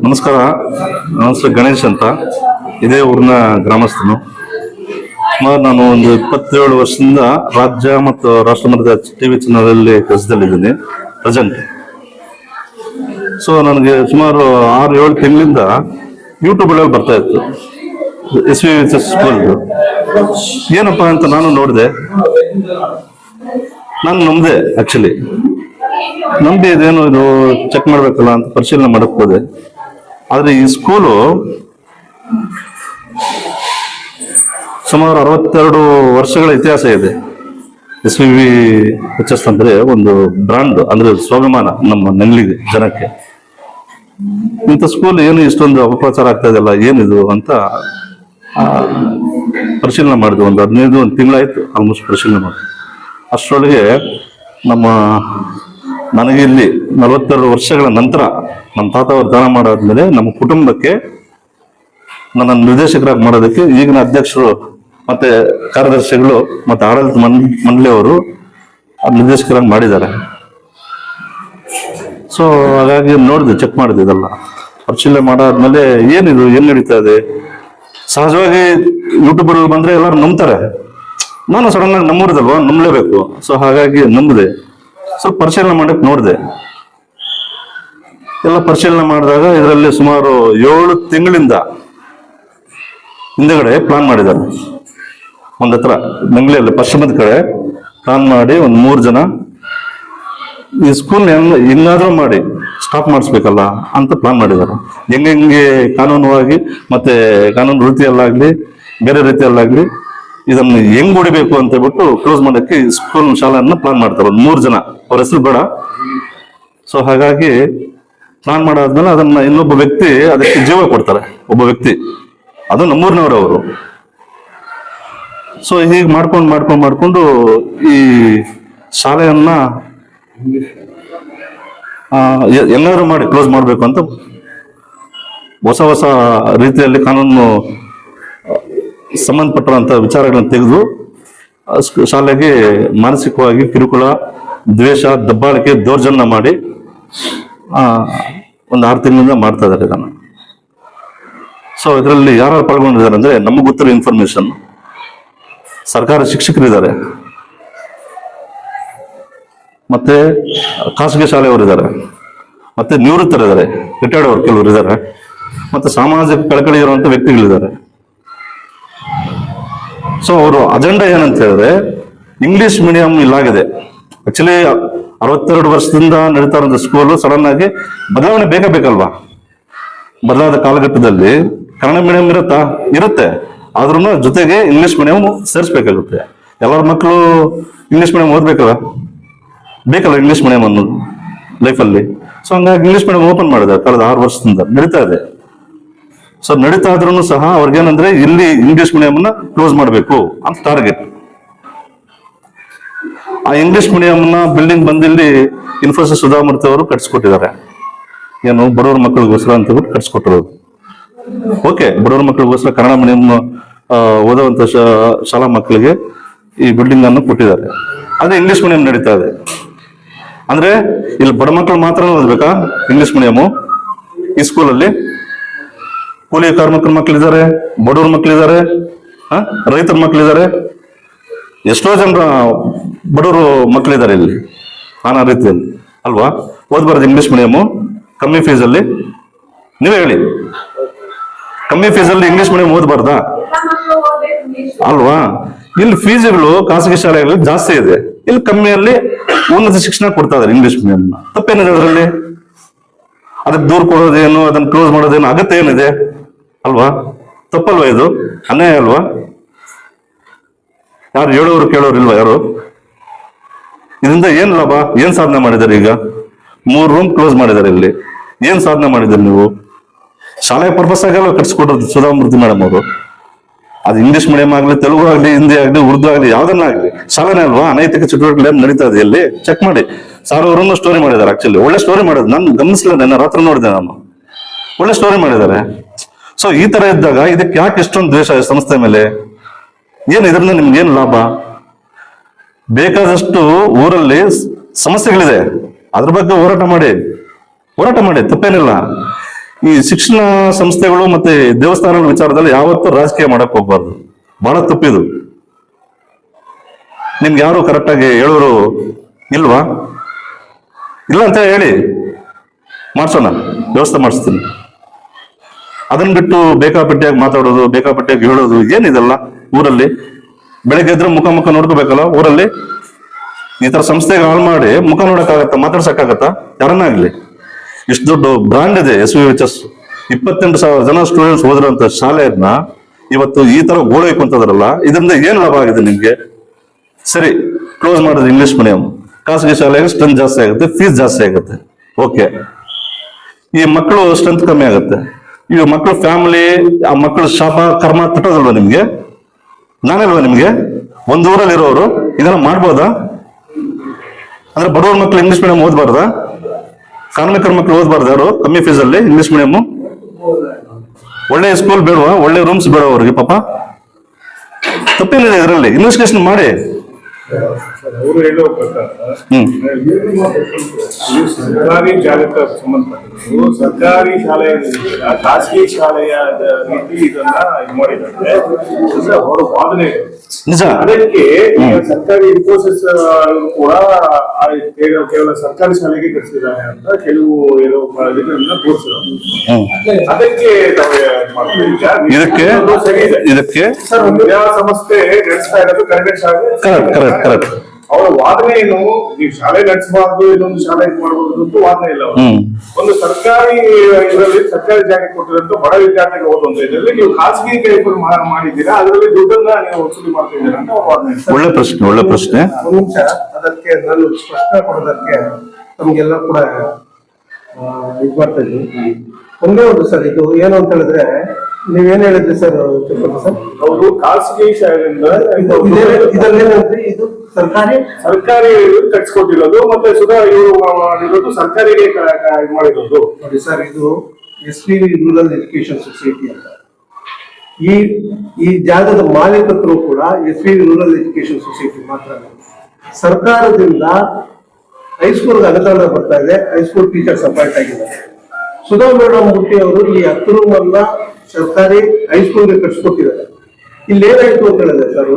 ನಮಸ್ಕಾರ. ನನ್ನ ಹೆಸರು ಗಣೇಶ್ ಅಂತ. ಇದೇ ಊರಿನ ಗ್ರಾಮಸ್ಥನು. ಸುಮಾರು ನಾನು ಒಂದು 27 ವರ್ಷದಿಂದ ರಾಜ್ಯ ಮತ್ತು ರಾಷ್ಟ್ರ ಮಟ್ಟದ ಟಿವಿ ಚಾನಲಲ್ಲಿ ಕೆಲಸದಲ್ಲಿದ್ದೀನಿ ಪ್ರೆಸೆಂಟ್. ಸೊ ನನಗೆ ಸುಮಾರು 6-7 ತಿಂಗಳಿಂದ ಯೂಟ್ಯೂಬಲ್ಲಿ ಬರ್ತಾ ಇತ್ತು SVVHS ಸ್ಕೂಲ್. ಏನಪ್ಪ ಅಂತ ನಾನು ನೋಡಿದೆ, ನಾನು ನಂಬಿದೆ. ಆಕ್ಚುಲಿ ನಂಬಿ ಇದೇನು ಇದು ಚೆಕ್ ಮಾಡ್ಬೇಕಲ್ಲ ಅಂತ ಪರಿಶೀಲನೆ ಮಾಡಕ್ ಹೋದೆ. ಆದ್ರೆ ಈ ಸ್ಕೂಲು ಸುಮಾರು 62 ವರ್ಷಗಳ ಇತಿಹಾಸ ಇದೆ. SVVHS ಅಂದ್ರೆ ಒಂದು ಬ್ರಾಂಡ್, ಅಂದ್ರೆ ಸ್ವಾಭಿಮಾನ ನಮ್ಮ ನೆಲ್ಲಿಗೆ ಜನಕ್ಕೆ. ಇಂಥ ಸ್ಕೂಲ್ ಏನು ಇಷ್ಟೊಂದು ಅಪಪ್ರಚಾರ ಆಗ್ತಾ ಇದೆಯಲ್ಲ, ಏನಿದು ಅಂತ ಪರಿಶೀಲನೆ ಮಾಡಿದ್ವಿ. ಒಂದು 15 ತಿಂಗಳಾಯ್ತು ಆಲ್ಮೋಸ್ಟ್ ಪರಿಶೀಲನೆ ಮಾಡಿ. ಅಷ್ಟರೊಳಗೆ ನನಗೆ ಇಲ್ಲಿ 42 ವರ್ಷಗಳ ನಂತರ ನಮ್ಮ ತಾತ ಅವರು ದಾನ ಮಾಡಾದ್ಮೇಲೆ ನಮ್ಮ ಕುಟುಂಬಕ್ಕೆ ನನ್ನ ನಿರ್ದೇಶಕರಾಗಿ ಮಾಡೋದಕ್ಕೆ ಈಗಿನ ಅಧ್ಯಕ್ಷರು ಮತ್ತೆ ಕಾರ್ಯದರ್ಶಿಗಳು ಮತ್ತೆ ಆಡಳಿತ ಮಂಡಳಿಯವರು ನಿರ್ದೇಶಕರಾಗಿ ಮಾಡಿದ್ದಾರೆ. ಸೊ ಹಾಗಾಗಿ ನೋಡಿದೆ, ಚೆಕ್ ಮಾಡಿದೆ. ಇದೆಲ್ಲ ಪರಿಶೀಲನೆ ಮಾಡಾದ್ಮೇಲೆ ಏನಿದು, ಏನ್ ನಡೀತಾ ಇದೆ. ಸಹಜವಾಗಿ ಯೂಟ್ಯೂಬರ್ ಬಂದ್ರೆ ಎಲ್ಲರೂ ನಂಬ್ತಾರೆ. ನಾನು ಸಡನ್ ಆಗಿ ನಂಬುವುದಲ್ವಾ, ನಂಬಲೇಬೇಕು. ಸೊ ಹಾಗಾಗಿ ನಂಬಿದೆ. ಸ್ವಲ್ಪ ಪರಿಶೀಲನೆ ಮಾಡಕ್ ನೋಡಿದೆ. ಎಲ್ಲ ಪರಿಶೀಲನೆ ಮಾಡಿದಾಗ ಇದರಲ್ಲಿ ಸುಮಾರು 7 ತಿಂಗಳಿಂದ ಹಿಂದೆಗಡೆ ಪ್ಲಾನ್ ಮಾಡಿದ್ದಾರೆ. ಒಂದ್ ಹತ್ರ ಬೆಂಗಳೂರಲ್ಲಿ ಪಶ್ಚಿಮದ ಕಡೆ ಪ್ಲಾನ್ ಮಾಡಿ ಒಂದು 3 ಜನ ಈ ಸ್ಕೂಲ್ ಹೆಂಗಾದ್ರೂ ಮಾಡಿ ಸ್ಟಾಪ್ ಮಾಡಿಸ್ಬೇಕಲ್ಲ ಅಂತ ಪ್ಲಾನ್ ಮಾಡಿದ್ದಾರೆ. ಹೆಂಗೆ ಕಾನೂನುವಾಗಿ ಮತ್ತೆ ಕಾನೂನು ರೀತಿಯಲ್ಲಾಗ್ಲಿ ಬೇರೆ ರೀತಿಯಲ್ಲಾಗ್ಲಿ ಇದನ್ನು ಹೆಂಗ್ ಹೊಡಿಬೇಕು ಅಂತ ಹೇಳ್ಬಿಟ್ಟು ಕ್ಲೋಸ್ ಮಾಡಕ್ಕೆ ಸ್ಕೂಲ್ ಶಾಲೆಯನ್ನ ಪ್ಲಾನ್ ಮಾಡ್ತಾರೆ. ಒಂದು 3 ಜನ, ಅವ್ರ ಹೆಸರು ಬೇಡ. ಸೊ ಹಾಗಾಗಿ ಪ್ಲಾನ್ ಮಾಡಾದ್ಮೇಲೆ ಅದನ್ನ ಇನ್ನೊಬ್ಬ ವ್ಯಕ್ತಿ ಅದಕ್ಕೆ ಜೀವ ಕೊಡ್ತಾರೆ. ಒಬ್ಬ ವ್ಯಕ್ತಿ, ಅದು ನಮ್ಮೂರಿನವರು. ಸೊ ಹೀಗೆ ಮಾಡ್ಕೊಂಡು ಈ ಶಾಲೆಯನ್ನ ಎಲ್ಲರೂ ಮಾಡಿ ಕ್ಲೋಸ್ ಮಾಡ್ಬೇಕು ಅಂತ ಹೊಸ ರೀತಿಯಲ್ಲಿ ಕಾನೂನು ಸಂಬಂಧಪಟ್ಟಂತ ವಿಚಾರಗಳನ್ನು ತೆಗೆದು ಶಾಲೆಗೆ ಮಾನಸಿಕವಾಗಿ ಕಿರುಕುಳ, ದ್ವೇಷ, ದಬ್ಬಾಳಿಕೆ, ದೌರ್ಜನ್ಯ ಮಾಡಿ ಒಂದು 6 ತಿಂಗಳಿಂದ ಮಾಡ್ತಾ ಇದ್ದಾರೆ ಇದನ್ನು. ಸೊ ಇದರಲ್ಲಿ ಯಾರು ಪಾಲ್ಗೊಂಡಿದ್ದಾರೆ ಅಂದ್ರೆ, ನಮಗೆ ಗೊತ್ತಿರೋ ಇನ್ಫಾರ್ಮೇಶನ್, ಸರ್ಕಾರಿ ಶಿಕ್ಷಕರಿದ್ದಾರೆ, ಮತ್ತೆ ಖಾಸಗಿ ಶಾಲೆಯವರಿದ್ದಾರೆ, ಮತ್ತೆ ನಿವೃತ್ತರಿದ್ದಾರೆ, ರಿಟೈರ್ಡ್ ಅವರು ಕೆಲವರು ಇದ್ದಾರೆ, ಮತ್ತೆ ಸಾಮಾಜಿಕ ಕಳಕಳಿ ಇರುವಂತ ವ್ಯಕ್ತಿಗಳಿದ್ದಾರೆ. ಸೊ ಅವರು ಅಜೆಂಡಾ ಏನಂತ ಹೇಳಿದ್ರೆ, ಇಂಗ್ಲಿಷ್ ಮೀಡಿಯಂ ಇಲ್ಲಾಗಿದೆ. ಆಕ್ಚುಲಿ 62 ವರ್ಷದಿಂದ ನಡೀತಾ ಇರೋ ಸ್ಕೂಲು ಸಡನ್ ಆಗಿ ಬದಲಾವಣೆ ಬೇಕಲ್ವಾ. ಬದಲಾದ ಕಾಲಘಟ್ಟದಲ್ಲಿ ಕನ್ನಡ ಮೀಡಿಯಂ ಇರುತ್ತೆ, ಆದ್ರೂ ಜೊತೆಗೆ ಇಂಗ್ಲಿಷ್ ಮೀಡಿಯಂ ಸೇರಿಸ್ಬೇಕಾಗುತ್ತೆ. ಎಲ್ಲರ ಮಕ್ಕಳು ಇಂಗ್ಲಿಷ್ ಮೀಡಿಯಂ ಓದ್ಬೇಕಲ್ಲ, ಬೇಕಲ್ಲ ಇಂಗ್ಲಿಷ್ ಮೀಡಿಯಂ ಅನ್ನೋದು ಲೈಫಲ್ಲಿ. ಸೊ ಹಂಗಾಗಿ ಇಂಗ್ಲಿಷ್ ಮೀಡಿಯಂ ಓಪನ್ ಮಾಡಿದೆ ಕಳೆದ 6 ವರ್ಷದಿಂದ ನಡೀತಾ ಇದೆ. ಸೊ ನಡೀತಾ ಇದ್ರೂ ಸಹ ಅವ್ರಿಗೇನಂದ್ರೆ ಇಲ್ಲಿ ಇಂಗ್ಲಿಷ್ ಮೀಡಿಯಂನ ಕ್ಲೋಸ್ ಮಾಡಬೇಕು ಅಂತ ಟಾರ್ಗೆಟ್. ಆ ಇಂಗ್ಲಿಷ್ ಮೀಡಿಯಂನ ಬಿಲ್ಡಿಂಗ್ ಬಂದಿಲ್ಲಿ ಇನ್ಫೋಸಿಸ್ ಸುಧಾಮೂರ್ತಿ ಅವರು ಕಟ್ಸ್ಕೊಟ್ಟಿದ್ದಾರೆ. ಏನು ಬಡವರ ಮಕ್ಕಳಿಗೋಸ್ಕರ ಅಂತ ಹೇಳ್ಬಿಟ್ಟು ಕಟ್ಸ್ಕೊಟ್ಟಿರೋದು. ಓಕೆ, ಬಡವರ ಮಕ್ಕಳಿಗೋಸ್ಕರ ಕನ್ನಡ ಮೀಡಿಯಂ ಓದುವಂತ ಶಾಲಾ ಮಕ್ಕಳಿಗೆ ಈ ಬಿಲ್ಡಿಂಗ್ ಅನ್ನು ಕೊಟ್ಟಿದ್ದಾರೆ. ಅದೇ ಇಂಗ್ಲಿಷ್ ಮೀಡಿಯಂ ನಡೀತಾ ಇದೆ. ಅಂದ್ರೆ ಇಲ್ಲಿ ಬಡ ಮಕ್ಕಳು ಮಾತ್ರ ಓದ್ಬೇಕಾ ಇಂಗ್ಲಿಷ್ ಮೀಡಿಯಮು? ಈ ಸ್ಕೂಲಲ್ಲಿ ಕೂಲಿ ಕಾರ್ಮಿಕರ ಮಕ್ಕಳಿದ್ದಾರೆ, ಬಡವ್ರ ಮಕ್ಕಳಿದ್ದಾರೆ, ರೈತರ ಮಕ್ಕಳಿದ್ದಾರೆ, ಎಷ್ಟೋ ಜನರ ಬಡವರು ಮಕ್ಕಳಿದ್ದಾರೆ ಇಲ್ಲಿ ನಾನಾ ರೀತಿಯಲ್ಲಿ ಅಲ್ವಾ. ಓದ್ಬಾರ್ದು ಇಂಗ್ಲಿಷ್ ಮೀಡಿಯಮು ಕಮ್ಮಿ ಫೀಸಲ್ಲಿ? ನೀವೇ ಹೇಳಿ, ಕಮ್ಮಿ ಫೀಸಲ್ಲಿ ಇಂಗ್ಲಿಷ್ ಮೀಡಿಯಂ ಓದ್ಬಾರ್ದಾ ಅಲ್ವಾ? ಇಲ್ಲಿ ಫೀಸ್ಗಳು ಖಾಸಗಿ ಶಾಲೆಗಳಲ್ಲಿ ಜಾಸ್ತಿ ಇದೆ, ಇಲ್ಲಿ ಕಮ್ಮಿಯಲ್ಲಿ ಉನ್ನತ ಶಿಕ್ಷಣ ಕೊಡ್ತಾ ಇದಾರೆ ಇಂಗ್ಲಿಷ್ ಮೀಡಿಯಂ. ತಪ್ಪೇನಿದೆ ಅದರಲ್ಲಿ? ಅದಕ್ಕೆ ದೂರ ಕೊಡೋದೇನು, ಅದನ್ನ ಕ್ಲೋಸ್ ಮಾಡೋದೇನು ಅಗತ್ಯ ಏನಿದೆ ಅಲ್ವಾ? ತಪ್ಪಲ್ವಾ ಇದು? ಅನ್ಯಾಯ ಅಲ್ವಾ? ಯಾರು ಹೇಳೋರು ಕೇಳೋರು ಇಲ್ವಾ ಯಾರು? ಇದರಿಂದ ಏನ್ ಲಾಭ, ಏನ್ ಸಾಧನೆ ಮಾಡಿದ್ದಾರೆ? ಈಗ 3 ರೂಮ್ ಕ್ಲೋಸ್ ಮಾಡಿದ್ದಾರೆ. ಇಲ್ಲಿ ಏನ್ ಸಾಧನೆ ಮಾಡಿದ್ದಾರೆ ನೀವು? ಶಾಲೆಯ ಪರ್ಪಸ್ ಆಗಲ್ಲ ಕಟ್ಸ್ಕೊಟ್ರು ಸುಧಾಮೂರ್ತಿ ಮೇಡಮ್ ಅವರು. ಅದು ಇಂಗ್ಲಿಷ್ ಮೀಡಿಯಂ ಆಗ್ಲಿ, ತೆಲುಗು ಆಗ್ಲಿ, ಹಿಂದಿ ಆಗ್ಲಿ, ಉರ್ದು ಆಗ್ಲಿ, ಯಾವ್ದನ್ನಾಗ್ಲಿ ಶಾಲೆನೇ ಅಲ್ವಾ. ಅನೈತಿಕ ಚಟುವಟಿಕೆ ನಡೀತಾ ಇದೆ ಇಲ್ಲಿ, ಚೆಕ್ ಮಾಡಿ. ಸಾರ್ ಅವರನ್ನು ಸ್ಟೋರಿ ಮಾಡಿದ್ದಾರೆ. ಆಕ್ಚುಲಿ ಒಳ್ಳೆ ಸ್ಟೋರಿ ಮಾಡಿದ್ರು, ನಾನು ಗಮನಿಸ್ಲಿಲ್ಲ, ರಾತ್ರಿ ನೋಡಿದೆ ನಾನು. ಒಳ್ಳೆ ಸ್ಟೋರಿ ಮಾಡಿದ್ದಾರೆ. ಸೊ ಈ ತರ ಇದ್ದಾಗ ಇದಕ್ಕೆ ಯಾಕೆ ಇಷ್ಟೊಂದು ದ್ವೇಷ ಸಂಸ್ಥೆ ಮೇಲೆ? ಏನ್ ಇದರಿಂದ ನಿಮ್ಗೆ ಏನ್ ಲಾಭ? ಬೇಕಾದಷ್ಟು ಊರಲ್ಲಿ ಸಮಸ್ಯೆಗಳಿದೆ, ಅದ್ರ ಬಗ್ಗೆ ಹೋರಾಟ ಮಾಡಿ, ತಪ್ಪೇನಿಲ್ಲ. ಈ ಶಿಕ್ಷಣ ಸಂಸ್ಥೆಗಳು ಮತ್ತೆ ದೇವಸ್ಥಾನಗಳ ವಿಚಾರದಲ್ಲಿ ಯಾವತ್ತೂ ರಾಜಕೀಯ ಮಾಡಕ್ ಹೋಗ್ಬಾರ್ದು. ಬಹಳ ತಪ್ಪಿದು. ನಿಮ್ಗೆ ಯಾರು ಕರೆಕ್ಟ್ ಆಗಿ ಹೇಳೋರು ಇಲ್ವಾ? ಇಲ್ಲ ಅಂತ ಹೇಳಿ ಮಾಡ್ಸೋಣ, ವ್ಯವಸ್ಥೆ ಮಾಡಿಸ್ತೀನಿ. ಅದನ್ನ ಬಿಟ್ಟು ಬೇಕಾಪಟ್ಟಿಯಾಗಿ ಮಾತಾಡೋದು, ಬೇಕಾಪಟ್ಟಿಯಾಗಿ ಹೇಳೋದು ಏನಿದೆಲ್ಲ ಊರಲ್ಲಿ? ಬೆಳಗ್ಗೆ ಎದ್ರೆ ಮುಖ ನೋಡ್ಕೋಬೇಕಲ್ಲ ಊರಲ್ಲಿ. ಈ ತರ ಸಂಸ್ಥೆಗೆ ಹಾಳು ಮಾಡಿ ಮುಖ ನೋಡಕ್ಕಾಗತ್ತ? ಮಾತಾಡ್ಸಕ್ಕಾಗತ್ತಾ ಯಾರನ್ನಾಗ್ಲಿ? ಇಷ್ಟು ದೊಡ್ಡ ಬ್ರಾಂಡ್ ಇದೆ SVHS. 28,000 ಜನ ಸ್ಟೂಡೆಂಟ್ಸ್ ಹೋದ್ರಂತ ಶಾಲೆಯನ್ನ ಇವತ್ತು ಈ ತರ ಗೋಳೈಕು ಅಂತದ್ರಲ್ಲ, ಇದರಿಂದ ಏನ್ ಲಾಭ ಆಗಿದೆ ನಿಮ್ಗೆ? ಸರಿ, ಕ್ಲೋಸ್ ಮಾಡಿದ್ರೆ ಇಂಗ್ಲಿಷ್ ಮೀಡಿಯಂ, ಖಾಸಗಿ ಶಾಲೆಗೆ ಸ್ಟ್ರೆಂತ್ ಜಾಸ್ತಿ ಆಗುತ್ತೆ, ಫೀಸ್ ಜಾಸ್ತಿ ಆಗುತ್ತೆ. ಓಕೆ, ಈ ಮಕ್ಕಳು ಸ್ಟ್ರೆಂತ್ ಕಮ್ಮಿ ಆಗುತ್ತೆ. ಈ ಮಕ್ಕಳು ಫ್ಯಾಮಿಲಿ, ಆ ಮಕ್ಕಳು ಶಾಪ ಕರ್ಮ ತಟ್ಟೋದಲ್ವಾ ನಿಮ್ಗೆ? ನಾನಲ್ವಾ ನಿಮ್ಗೆ? ಒಂದು ಊರಲ್ಲಿ ಇರೋರು ಇದೆಲ್ಲ ಮಾಡ್ಬೋದಾ? ಅಂದ್ರೆ ಬಡವ್ರ ಮಕ್ಕಳು ಇಂಗ್ಲಿಷ್ ಮೀಡಿಯಂ ಓದ್ಬಾರ್ದಾ? ಕಾರ್ಮಿಕರ ಮಕ್ಕಳು ಓದ್ಬಾರ್ದು ಯಾರು ಕಮ್ಮಿ ಫೀಸಲ್ಲಿ ಇಂಗ್ಲಿಷ್ ಮೀಡಿಯಂ? ಒಳ್ಳೆ ಸ್ಕೂಲ್ ಬೇಡವಾ? ಒಳ್ಳೆ ರೂಮ್ಸ್ ಬೇಡ ಅವ್ರಿಗೆ? ಪಾಪ ತಪ್ಪೇನಿದೆ ಇದರಲ್ಲಿ? ಇನ್ವೆಸ್ಟಿಗೇಷನ್ ಮಾಡಿ. ಅವರು ಹೇಳೋ ಪ್ರಕಾರ ಸರ್ಕಾರಿ ಜಾಗಕ್ಕೆ ಸಂಬಂಧಪಟ್ಟಿದ್ದು ಸರ್ಕಾರಿ ಶಾಲೆಯ ಖಾಸಗಿ ಶಾಲೆಯ ರೀತಿ ಇದನ್ನ ಇದು ಮಾಡಿದ್ದಾರೆ. ಅವರ ವಾದನೆ ನಿಜ. ಅದಕ್ಕೆ ಸರ್ಕಾರಿ ಇನ್ಫೋಸಿಸ್ ಕೂಡ ಕೇವಲ ಸರ್ಕಾರಿ ಶಾಲೆಗೆ ಕಳಿಸಿದ್ದಾರೆ ಅಂತ ಕೆಲವು ಏನೋ ಇದನ್ನ ತೋರಿಸಿದ್ರು. ಅದಕ್ಕೆ ಇದಕ್ಕೆ ಸರ್ ವಿದ್ಯಾಸಂಸ್ಥೆ ನಡೆಸ್ತಾ ಇರೋದು ಕನ್ನಡ ಶಾಲೆ. ಅವರ ವಾದನೆ ಏನು? ನೀವು ಶಾಲೆ ನಡೆಸಬಾರ್ದು, ಇನ್ನೊಂದು ಶಾಲೆ ಇದು ಮಾಡಬಹುದು ಅಂತ ವಾದನೆ ಇಲ್ಲ. ಒಂದು ಸರ್ಕಾರಿ ಇದರಲ್ಲಿ ಸರ್ಕಾರಿ ಜಾಗ ಕೊಟ್ಟಿರೋಂತ ಬಡ ವಿದ್ಯಾರ್ಥಿಗಳು ಓದುವಂತ ಇದರಲ್ಲಿ ನೀವು ಖಾಸಗಿ ಕೈಗಳು ಮಾಡಿದ್ದೀರಾ, ಅದರಲ್ಲಿ ದುಡ್ಡನ್ನ ನೀವು ವಸೂಲಿ ಮಾಡ್ತಾ ಇದ್ದೀರಾ ಅಂತ ಅವ್ರ ವಾದನೆ. ಒಳ್ಳೆ ಪ್ರಶ್ನೆ. ಒಂದು ನಿಮಿಷ, ಅದಕ್ಕೆ ನಾನು ಸ್ಪಷ್ಟ ಕೊಡೋದಕ್ಕೆ ನಮ್ಗೆಲ್ಲ ಕೂಡ ಇದು ಮಾಡ್ತಾ ಇದ್ವಿ. ಒಂದೇ ಒಂದು ಸರ್, ಇದು ಏನು ಅಂತ ಹೇಳಿದ್ರೆ ನೀವೇನ್ ಹೇಳಿದ್ರಿ ಸರ್ ತಿರುಪತಿ ಸರ್? ಅವರು ಖಾಸಗಿ ಶಾಲೆಯಿಂದ ಇದರಲ್ಲಿ ಇದು ಸರ್ಕಾರಿ ಕಟ್ಸ್ಕೊಟ್ಟಿರೋದು, ಮತ್ತೆ ಸುಧಾ ಇವರು ಮಾಡಿರೋದು ಸರ್ಕಾರಿಗೆ ಇದು ಮಾಡಿರೋದು. ನೋಡಿ ಸರ್, ಇದು SPV ರೂರಲ್ ಎಜುಕೇಶನ್ ಸೊಸೈಟಿ ಅಂತ. ಈ ಜಾಗದ ಮಾಲೀಕತ್ವರು ಕೂಡ SPV ರೂರಲ್ ಎಜುಕೇಶನ್ ಸೊಸೈಟಿ ಮಾತ್ರ. ಸರ್ಕಾರದಿಂದ ಹೈಸ್ಕೂಲ್ಗೆ ಅನುದಾನ ಬರ್ತಾ ಇದೆ, ಹೈಸ್ಕೂಲ್ ಟೀಚರ್ಸ್ ಅಪಾಯಿಂಟ್ ಆಗಿದ್ದಾರೆ. ಸುಧಾ ಮೇಡಮ್ ಬುಟ್ಟಿ ಅವರು ಈ 10 ರೂಮ್ ಅನ್ನ ಸರ್ಕಾರಿ ಹೈಸ್ಕೂಲ್ಗೆ ಕಟ್ಸ್ಕೊಟ್ಟಿದ್ದಾರೆ. ಇಲ್ಲಿ ಏನಾಯ್ತು ಅಂತ ಹೇಳಿದ್ರೆ ಸರ್,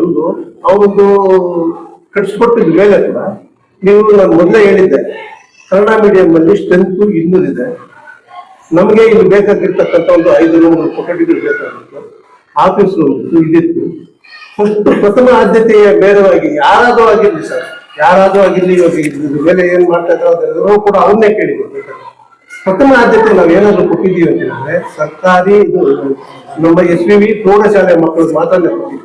ಅವರೊಂದು ಕಟ್ಸ್ಕೊಟ್ಟಿದ ಮೇಲೆ ಕೂಡ ನೀವು ನಾನು ಮೊದಲೇ ಹೇಳಿದ್ದೆ, ಕನ್ನಡ ಮೀಡಿಯಂ ಅಲ್ಲಿ ಸ್ಟ್ರೆಂತ್ 200 ಇದೆ. ನಮಗೆ ಇಲ್ಲಿ ಬೇಕಾಗಿರ್ತಕ್ಕಂಥ ಒಂದು 5 ರೂಮ್ಗಳು ಕೊಠಡಿಗಳು ಬೇಕಾಗಿತ್ತು, ಆಫೀಸ್ ರೂಮ್ ಇದಿತ್ತು. ಪ್ರಥಮ ಆದ್ಯತೆಯ ಬೇರೆವಾಗಿ ಯಾರಾದ್ರೂ ಆಗಿರ್ಲಿ ಸರ್, ಯಾರಾದ್ರೂ ಆಗಿರ್ಲಿ, ಇವಾಗ ಮೇಲೆ ಏನ್ ಮಾಡ್ತಾ ಇದ್ರು ಅದೆಲ್ಲರೂ ಕೂಡ ಅವನ್ನೇ ಕೇಳಿಕೊಡ್ಬೇಕು. ಪ್ರಥಮ ಆದ್ಯತೆ ನಾವು ಏನಾದ್ರು ಕೊಟ್ಟಿದ್ದೀವಿ ಅಂತ ಹೇಳಿದ್ರೆ ಸರ್ಕಾರಿ ಇದು ನಮ್ಮ SPV ಪ್ರೌಢಶಾಲೆ ಮಕ್ಕಳು ಮಾತ್ರ ಕೊಟ್ಟಿದ್ದೀವಿ.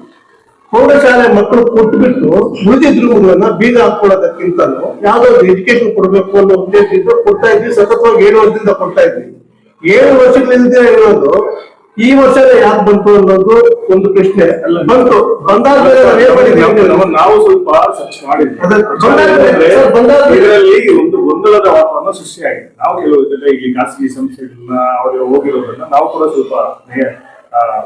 ಪ್ರೌಢಶಾಲೆ ಮಕ್ಕಳು ಕೊಟ್ಬಿಟ್ಟು ಉಳಿದಿದ್ದ ರೂಮ್ಗಳನ್ನ ಬೀಗ ಹಾಕೊಳ್ಳೋದಕ್ಕಿಂತಲೂ ಯಾವ್ದಾದ್ರು ಎಜುಕೇಶನ್ ಕೊಡ್ಬೇಕು ಅನ್ನೋ ಉದ್ದೇಶದಿಂದ ಕೊಡ್ತಾ ಇದ್ವಿ. ಸತತವಾಗಿ 7 ವರ್ಷದಿಂದ ಕೊಡ್ತಾ ಇದ್ವಿ. 7 ವರ್ಷಗಳಿಂದ ಇರೋದು ಈ ವರ್ಷ ಯಾಕೆ ಬಂತು ಅನ್ನೋದು ಒಂದು ಪ್ರಶ್ನೆ ಬಂತು. ನಾವು ಸ್ವಲ್ಪ ಸರ್ಚ್ ಮಾಡಿದ್ವಿ. ಇದರಲ್ಲಿ ಒಂದು ಗೊಂದಲದ ವಾತಾವರಣ ಸೃಷ್ಟಿಯಾಗಿದೆ. ನಾವು ಕೆಲವು ಇಲ್ಲಿ ಖಾಸಗಿ ಸಂಸ್ಥೆಗಳನ್ನ ಅವರು ಹೋಗಿರೋದ್ರಿಂದ ನಾವು ಕೂಡ ಸ್ವಲ್ಪ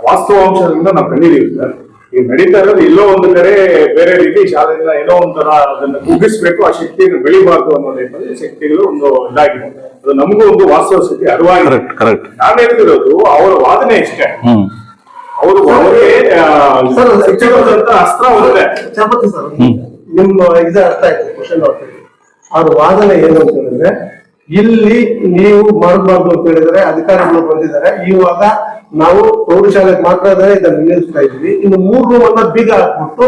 ವಾಸ್ತವಾಂಶದಿಂದ ನಾವು ಕಂಡಿದ್ದೀವಿ ಸರ್. ಈಗ ನಡೀತಾ ಇರೋದು ಎಲ್ಲೋ ಒಂದು ಕಡೆ ಬೇರೆ ರೀತಿ ಶಾಲೆಯಿಂದ ಏನೋ ಒಂಥರ ಅದನ್ನ ಕುಗ್ಗಿಸ್ಬೇಕು, ಆ ಶಕ್ತಿಯನ್ನು ಬೆಳಿಬಾರ್ದು ಅನ್ನೋ ಟೈಪಲ್ಲಿ ಶಕ್ತಿಗಳು ಒಂದು ಇದಾಗಿದೆ. ಅದು ನಮಗೂ ಒಂದು ವಾಸ್ತವ ಸ್ಥಿತಿ ಅರಿವಾಗಿದೆ. ನಾನು ಹೇಳ್ತಿರೋದು ಅವರ ವಾದನೆ ಇಷ್ಟೇ. ಅವರು ಶಿಕ್ಷಕರಂತ ಅಸ್ತ್ರ ಒಂದೇ. ಚಪತಿ ಸರ್, ನಿಮ್ಮ ಇದು ಅರ್ಥ ಆಯ್ತು, ಕ್ವಶನ್ ಅರ್ಥ ಆಯ್ತು. ಅವ್ರ ವಾದನೆ ಏನು ಅಂತ ಹೇಳಿದ್ರೆ, ಇಲ್ಲಿ ನೀವು ಮಾಡಬಾರ್ದು ಅಂತ ಹೇಳಿದ್ರೆ ಅಧಿಕಾರಿಗಳು ಬಂದಿದ್ದಾರೆ. ಇವಾಗ ನಾವು ಪ್ರೌಢಶಾಲೆಗೆ ಮಾತ್ರ ಇದನ್ನ ನಿಲ್ಲಿಸ್ತಾ ಇದ್ವಿ. ಇನ್ನು 3 ರೂಮ್ ಅನ್ನ ಬೀಗ ಹಾಕ್ಬಿಟ್ಟು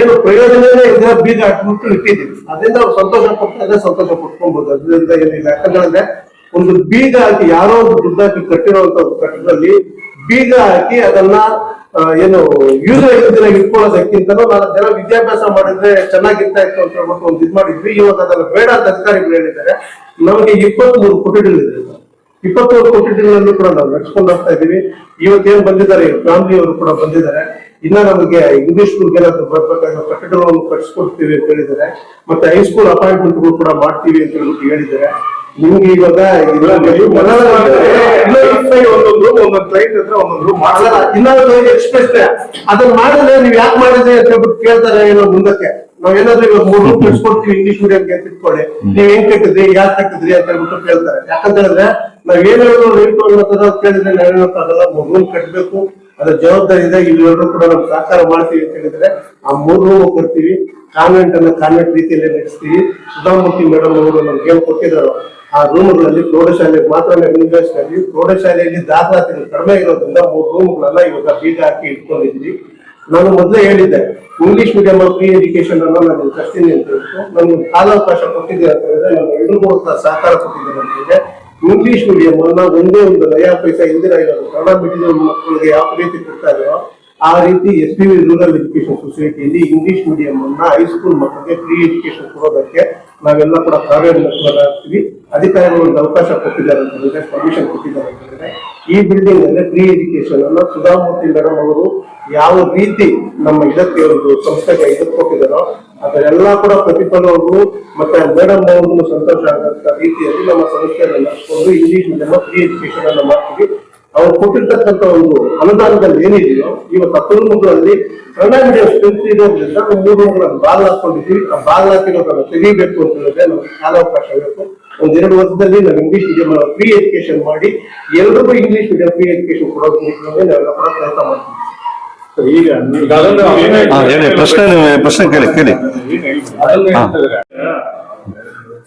ಏನು ಪ್ರಯೋಜನನೇ ಇದೆ ಬೀಗ ಹಾಕ್ಬಿಟ್ಟು ಇಟ್ಟಿದ್ದೀವಿ. ಅದರಿಂದ ಅವ್ರು ಸಂತೋಷ ಪಡ್ತಾರೆ, ಸಂತೋಷ ಪಡ್ಕೊಬಹುದು. ಅದರಿಂದ ಏನಿಲ್ಲ. ಯಾಕಂದ್ರೆ ಒಂದು ಬೀಗ ಹಾಕಿ ಯಾರೋ ಒಂದು ದುಡ್ಡು ಹಾಕಿ ಕಟ್ಟಿರುವಂತ ಒಂದು ಕಟ್ಟಡದಲ್ಲಿ ಬೀಗ ಹಾಕಿ ಅದನ್ನ ಏನು ಯೂಸ್ ಇಟ್ಕೊಳ್ಳೋದಕ್ಕಿಂತಲೂ 4 ಜನ ವಿದ್ಯಾಭ್ಯಾಸ ಮಾಡಿದ್ರೆ ಚೆನ್ನಾಗಿರ್ತಾ ಇತ್ತು ಅಂತ ಹೇಳ್ಬಿಟ್ಟು ಒಂದು ಇದು ಮಾಡಿದ್ವಿ. ಇವಾಗ ಅದನ್ನ ಬೇಡ ಅಂತ ಅಧಿಕಾರಿಗಳು ಹೇಳಿದ್ದಾರೆ. ನಮಗೆ 23 ಕೊಠಡಿಗಳಿದೆ. 23 ಕೊಠಡಿಗಳಲ್ಲೂ ಕೂಡ ನಾವು ನಡೆಸ್ಕೊಂಡು ಹೋಗ್ತಾ ಇದೀವಿ. ಇವತ್ತೇನ್ ಬಂದಿದ್ದಾರೆ ಫ್ಯಾಮಿಲಿ ಅವರು ಕೂಡ ಬಂದಿದ್ದಾರೆ. ಇನ್ನ ನಮಗೆ ಇಂಗ್ಲಿಷ್ ಸ್ಕೂಲ್ಗೆ ಏನಾದ್ರು ಬರ್ಬೇಕಾದ್ರೆ ಕಟ್ಟಡಗಳನ್ನು ಕಟ್ಸ್ಕೊಡ್ತೀವಿ ಅಂತ ಹೇಳಿದ್ದಾರೆ. ಮತ್ತೆ ಹೈಸ್ಕೂಲ್ ಅಪಾಯಿಂಟ್ಮೆಂಟ್ಗಳು ಕೂಡ ಮಾಡ್ತೀವಿ ಅಂತ ಹೇಳ್ಬಿಟ್ಟು ಹೇಳಿದ್ದಾರೆ. ನಿಮ್ಗೆ ಇವಾಗ ಇನ್ನೊಂದು ಎಕ್ಸ್ಪ್ರೆಸ್ ಅದನ್ನ ಮಾಡಿದ್ರೆ ನೀವ್ ಯಾಕೆ ಮಾಡಿದ್ರೆ ಅಂತ ಹೇಳ್ಬಿಟ್ಟು ಕೇಳ್ತಾರೆ ಏನೋ ಮುಂದಕ್ಕೆ. ನಾವೇನಾದ್ರೂ ಇವಾಗ 3 ರೂಮ್ ಕಟ್ಸ್ಕೊಡ್ತೀವಿ ಇಂಗ್ಲಿಷ್ ಮೀಡಿಯಂಗೆ ಅಂತ ಇಟ್ಕೊಳ್ಳಿ, ನೀವ್ ಹೆಂಗ್ ಕಟ್ಟಿದ್ರಿ, ಯಾಕೆ ಕಟ್ಟಿದ್ರಿ ಅಂತ ಹೇಳ್ಬಿಟ್ಟು ಕೇಳ್ತಾರೆ. ಯಾಕಂತ ಹೇಳಿದ್ರೆ ನಾವ್ ಏನ್ ಹೇಳಿದ್ರು ರೈತರು ಅನ್ನೋದನ್ನ ಕೇಳಿದ್ರೆ ನಾವ್ ಹೇಳೋಕ್ಕಾಗಲ್ಲ. ರೂಮ್ ಕಟ್ಟಬೇಕು, ಅದ್ರ ಜವಾಬ್ದಾರಿ ಇದೆ, ಇಲ್ಲೆಲ್ಲರೂ ಕೂಡ ನಾವು ಸಹಕಾರ ಮಾಡ್ತೀವಿ ಅಂತ ಹೇಳಿದ್ರೆ ಆ 3 ರೂಮ್ ಕೊಡ್ತೀವಿ. ಕಾನ್ವೆಂಟ್ ಅನ್ನ ಕಾನ್ವೆಂಟ್ ರೀತಿಯಲ್ಲಿ ನಡೆಸ್ತೀವಿ. ಸುಧಾಮೂರ್ತಿ ಮೇಡಮ್ ಅವರು ನಮ್ಗೆ ಏನ್ ಕೊಟ್ಟಿದ್ದಾರೋ ಆ ರೂಮ್ಗಳಲ್ಲಿ ಪ್ರೌಢಶಾಲೆಗೆ ಮಾತ್ರ ನಿರ್ವಹಿಸ್ತಾ ಇದ್ವಿ. ಪ್ರೌಢಶಾಲೆಯಲ್ಲಿ ದಾಖಲಾತಿಗಳು ಕಡಿಮೆ ಇರೋದ್ರಿಂದ 3 ರೂಮ್ಗಳನ್ನ ಇವಾಗ ಬೀಗ ಹಾಕಿ ಇಟ್ಕೊಂಡಿದ್ವಿ. ನಾನು ಮೊದಲೇ ಹೇಳಿದ್ದೆ, ಇಂಗ್ಲಿಷ್ ಮೀಡಿಯಂ ಫ್ರೀ ಎಜುಕೇಶನ್ ಅನ್ನ ನಾನು ತರ್ತೀನಿ ಅಂತ ಹೇಳ್ತು. ನಮ್ಗೆ ಕಾಲಾವಕಾಶ ಕೊಟ್ಟಿದ್ದೀರ ಅಂತ ಹೇಳಿದ್ರೆ, ನಮ್ಮ ಎಲ್ರಿಗೂ ಸಹಕಾರ ಕೊಟ್ಟಿದ್ದಾರೆ ಅಂತ ಹೇಳಿದ್ರೆ, ಇಂಗ್ಲಿಷ್ ಮೀಡಿಯಂ ಅನ್ನ ಒಂದೇ ಒಂದು ನಯಾ ಪೈಸಾ ಇಲ್ದಿರ ಇರೋದು ಕನ್ನಡ ಮೀಡಿಯಂ ಮಕ್ಕಳಿಗೆ ಯಾವ ರೀತಿ ಕೊಡ್ತಾ ಇದೆಯೋ ಆ ರೀತಿ SPV ರೂರಲ್ ಎಜುಕೇಶನ್ ಸೊಸೈಟಿಯಲ್ಲಿ ಇಂಗ್ಲಿಷ್ ಮೀಡಿಯಂ ಅನ್ನ ಹೈಸ್ಕೂಲ್ ಮಕ್ಕಳಿಗೆ ಫ್ರೀ ಎಜುಕೇಶನ್ ಕೊಡೋದಕ್ಕೆ ನಾವೆಲ್ಲ ಕೂಡ ಕಾರ್ಯನಿರ್ವಹಿಸ್ತೀವಿ. ಅಧಿಕಾರಿಗಳು ಒಂದು ಅವಕಾಶ ಕೊಟ್ಟಿದ್ದಾರೆ ಅಂತ ಹೇಳಿದ್ರೆ, ಪರ್ಮಿಷನ್ ಕೊಟ್ಟಿದ್ದಾರೆ ಅಂತ ಹೇಳಿದ್ರೆ, ಈ ಬಿಲ್ಡಿಂಗ್ ಅಲ್ಲಿ ಫ್ರೀ ಎಜುಕೇಶನ್ ಅನ್ನ ಸುಧಾಮೂರ್ತಿ ಮೇಡಮ್ ಅವರು ಯಾವ ರೀತಿ ನಮ್ಮ ಇದಕ್ಕೆ ಒಂದು ಸಂಸ್ಥೆಗೆ ಇದಕ್ಕೆ ಕೊಟ್ಟಿದ್ದಾರೋ ಅದರೆಲ್ಲ ಕೂಡ ಪ್ರತಿಫಲವನ್ನು ಮತ್ತೆ ಮೇಡಮ್ ಅವ್ರಿಗೂ ಸಂತೋಷ ಆಗಂತ ರೀತಿಯಲ್ಲಿ ನಮ್ಮ ಸಂಸ್ಥೆಯನ್ನು ನಡೆಸಿಕೊಂಡು ಇಂಗ್ಲಿಷ್ ಮೀಡಿಯಂ ಫ್ರೀ ಎಜುಕೇಶನ್ ಅನ್ನ ಮಾಡ್ತೀವಿ. ಅವ್ರು ಕೊಟ್ಟಿರ್ತಕ್ಕಂಥ ಒಂದು ಅನುದಾನದಲ್ಲಿ ಏನಿದೆಯೋ ಇವತ್ತು 10 ರೂಮ್ಗಳಲ್ಲಿ ಕನ್ನಡ ಮೀಡಿಯಂ ಸ್ಟ್ರೆಂತ್ ಇರೋದ್ರಿಂದ ನಾವು 3 ರೂಮ್ಗಳನ್ನು ಬಾಗಿಲು ಹಾಕೊಂಡಿದ್ದೀವಿ. ಆ ಬಾಗಿಲು ಹಾಕಿರೋದನ್ನು ತೆಗಿಬೇಕು ಅಂತ ಹೇಳಿದ್ರೆ ನಮ್ಗೆ ಕಾಲಾವಕಾಶ ಬೇಕು. 1-2 ವರ್ಷದಲ್ಲಿ ನಾವು ಇಂಗ್ಲಿಷ್ ಮೀಡಿಯಂ ಫ್ರೀ ಎಜುಕೇಶನ್ ಮಾಡಿ ಎಲ್ರಿಗೂ ಇಂಗ್ಲಿಷ್ ಮೀಡಿಯಂ ಫ್ರೀ ಎಜುಕೇಶನ್ ಕೊಡೋದು ನಿಟ್ಟಿನಲ್ಲಿ ನಾವೆಲ್ಲ ಕೂಡ ಪ್ರಯತ್ನ ಮಾಡ್ತೀವಿ. ಈಗ ಹೇಳಿ, ಪ್ರಶ್ನೆ ಕೇಳಿ.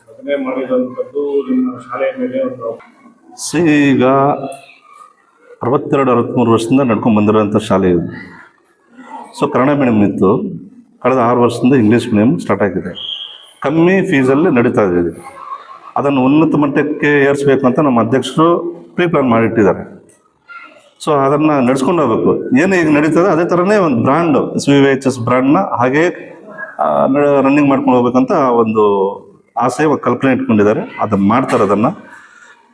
ಅದನ್ನೇ ಮಾಡಿದಂಥದ್ದು ನಿಮ್ಮ ಶಾಲೆಯ ಮೇಲೆ ಒಂದು ಈಗ 62-63 ವರ್ಷದಿಂದ ನಡ್ಕೊಂಡು ಬಂದಿರೋಂಥ ಶಾಲೆ ಇದು. ಸೊ ಕನ್ನಡ ಮೀಡಿಯಂ ಇತ್ತು, ಕಳೆದ 6 ವರ್ಷದಿಂದ ಇಂಗ್ಲೀಷ್ ಮೀಡಿಯಂ ಸ್ಟಾರ್ಟ್ ಆಗಿದೆ. ಕಮ್ಮಿ ಫೀಸಲ್ಲಿ ನಡೀತಾ ಇದೆ. ಅದನ್ನು ಉನ್ನತ ಮಟ್ಟಕ್ಕೆ ಏರಿಸಬೇಕು ಅಂತ ನಮ್ಮ ಅಧ್ಯಕ್ಷರು ಪ್ರೀ ಪ್ಲಾನ್ ಮಾಡಿಟ್ಟಿದ್ದಾರೆ. ಸೊ ಅದನ್ನು ನಡ್ಸ್ಕೊಂಡು ಹೋಗ್ಬೇಕು. ಏನು ಈಗ ನಡೀತದೆ ಅದೇ ಥರನೇ ಒಂದು ಬ್ರ್ಯಾಂಡ್ SVHS ಬ್ರ್ಯಾಂಡ್ನ ಹಾಗೇ ರನ್ನಿಂಗ್ ಮಾಡ್ಕೊಂಡು ಹೋಗ್ಬೇಕಂತ ಒಂದು ಆಸೆ ಕಲ್ಪನೆ ಇಟ್ಕೊಂಡಿದ್ದಾರೆ. ಅದನ್ನು ಮಾಡ್ತಾರೆ. ಅದನ್ನು